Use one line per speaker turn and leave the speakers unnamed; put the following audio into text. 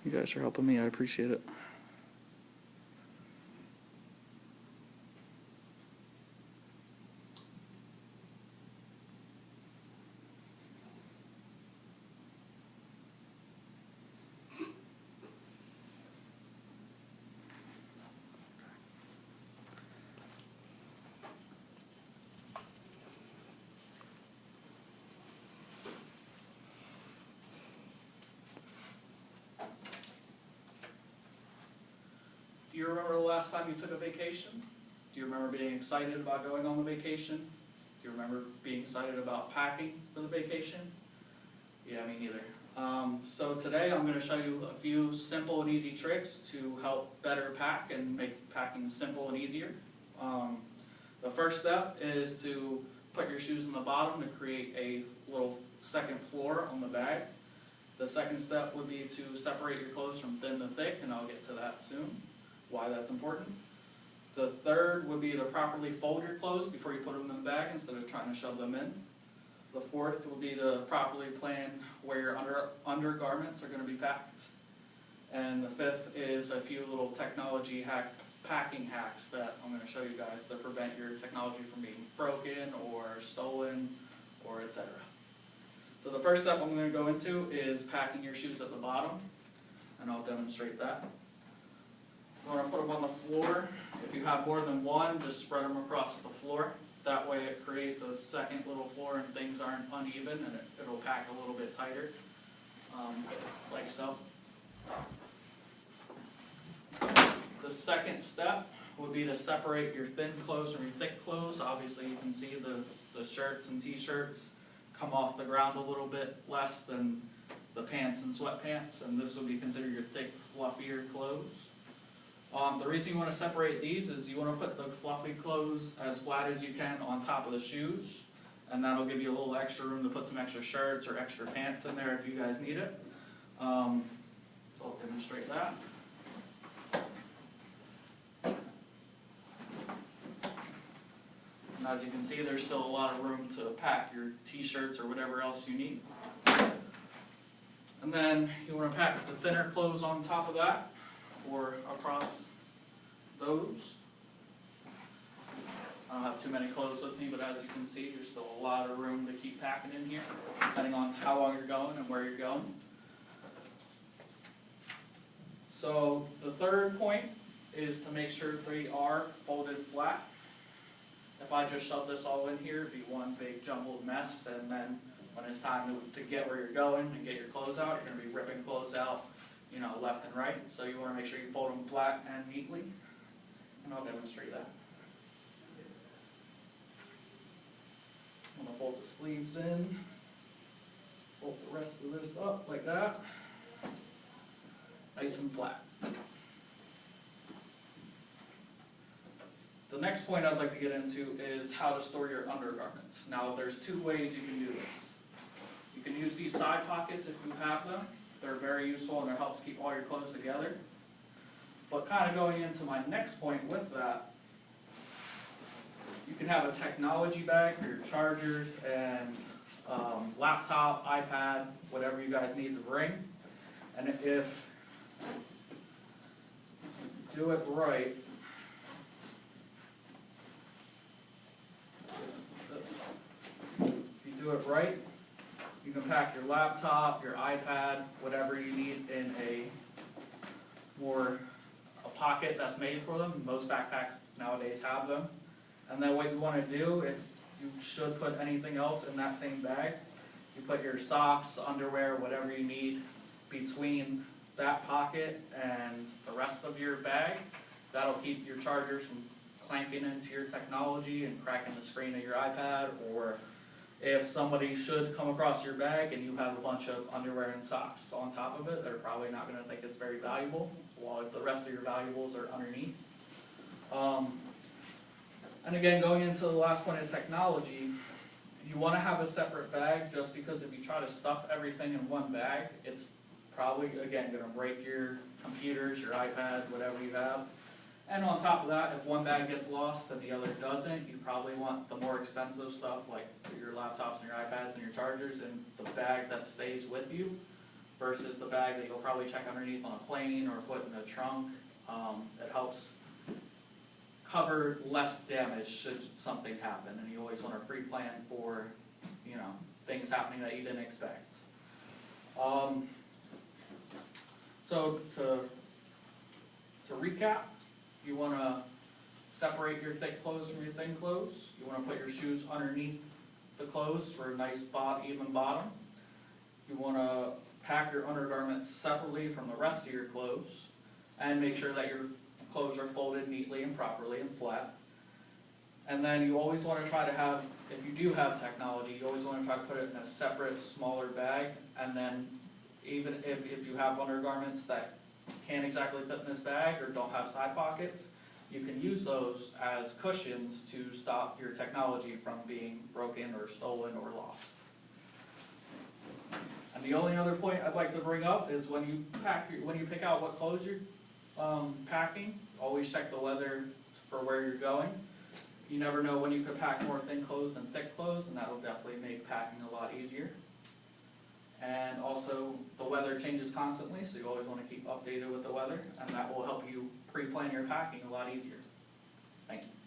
You guys are helping me. I appreciate it.
Do you remember the last time you took a vacation? Do you remember being excited about going on the vacation? Do you remember being excited about packing for the vacation? Yeah, me neither. So today I'm going to show you a few simple and easy tricks to help better pack and make packing simple and easier. The first step is to put your shoes in the bottom to create a little second floor on the bag. The second step would be to separate your clothes from thin to thick, and I'll get to that soon, why that's important. The third would be to properly fold your clothes before you put them in the bag instead of trying to shove them in. The fourth would be to properly plan where your undergarments are going to be packed. And the fifth is a few little packing hacks that I'm going to show you guys to prevent your technology from being broken or stolen or etc. So the first step I'm going to go into is packing your shoes at the bottom, and I'll demonstrate that. You want to put them on the floor. If you have more than one, just spread them across the floor. That way it creates a second little floor and things aren't uneven, and it'll pack a little bit tighter, like so. The second step would be to separate your thin clothes from your thick clothes. Obviously you can see the shirts and t-shirts come off the ground a little bit less than the pants and sweatpants, and this would be considered your thick, fluffier clothes. The reason you want to separate these is you want to put the fluffy clothes as flat as you can on top of the shoes, and that'll give you a little extra room to put some extra shirts or extra pants in there if you guys need it. So I'll demonstrate that. And as you can see, there's still a lot of room to pack your t-shirts or whatever else you need. And then you want to pack the thinner clothes on top of that, or across those. I don't have too many clothes with me, but as you can see, there's still a lot of room to keep packing in here, depending on how long you're going and where you're going. So the third point is to make sure they are folded flat. If I just shove this all in here, it'd be one big jumbled mess, and then when it's time to get where you're going and get your clothes out, you're going to be ripping clothes out, you know, left and right. So you want to make sure you fold them flat and neatly, and I'll demonstrate that. I'm going to fold the sleeves in, fold the rest of this up like that, nice and flat. The next point I'd like to get into is how to store your undergarments. Now there's two ways you can do this. You can use these side pockets if you have them. They're very useful and it helps keep all your clothes together. But kind of going into my next point with that, you can have a technology bag for your chargers and laptop, iPad, whatever you guys need to bring. And if you do it right, you can pack your laptop, your iPad, whatever you need in a pocket that's made for them. Most backpacks nowadays have them. And then what you want to do, if you should put anything else in that same bag, you put your socks, underwear, whatever you need between that pocket and the rest of your bag. That'll keep your chargers from clanking into your technology and cracking the screen of your iPad, or if somebody should come across your bag and you have a bunch of underwear and socks on top of it, they're probably not going to think it's very valuable, while the rest of your valuables are underneath. And again, going into the last point of technology, you want to have a separate bag, just because if you try to stuff everything in one bag, it's probably, again, going to break your computers, your iPad, whatever you have. And on top of that, if one bag gets lost and the other doesn't, you probably want the more expensive stuff like your laptops and your iPads and your chargers in the bag that stays with you, versus the bag that you'll probably check underneath on a plane or put in a trunk. It helps cover less damage should something happen, and you always want to pre-plan for, you know, things happening that you didn't expect. So to recap, you want to separate your thick clothes from your thin clothes. You want to put your shoes underneath the clothes for a nice even bottom. You want to pack your undergarments separately from the rest of your clothes, and make sure that your clothes are folded neatly and properly and flat. And then you always want to try to have, if you do have technology, you always want to try to put it in a separate, smaller bag. And then even if you have undergarments that can't exactly fit in this bag or don't have side pockets, you can use those as cushions to stop your technology from being broken or stolen or lost. And the only other point I'd like to bring up is when you pick out what clothes you're packing, always check the weather for where you're going. You never know when you could pack more thin clothes than thick clothes, and that'll definitely make packing a lot easier. And also, the weather changes constantly, so you always want to keep updated with the weather, and that will help you pre-plan your packing a lot easier. Thank you.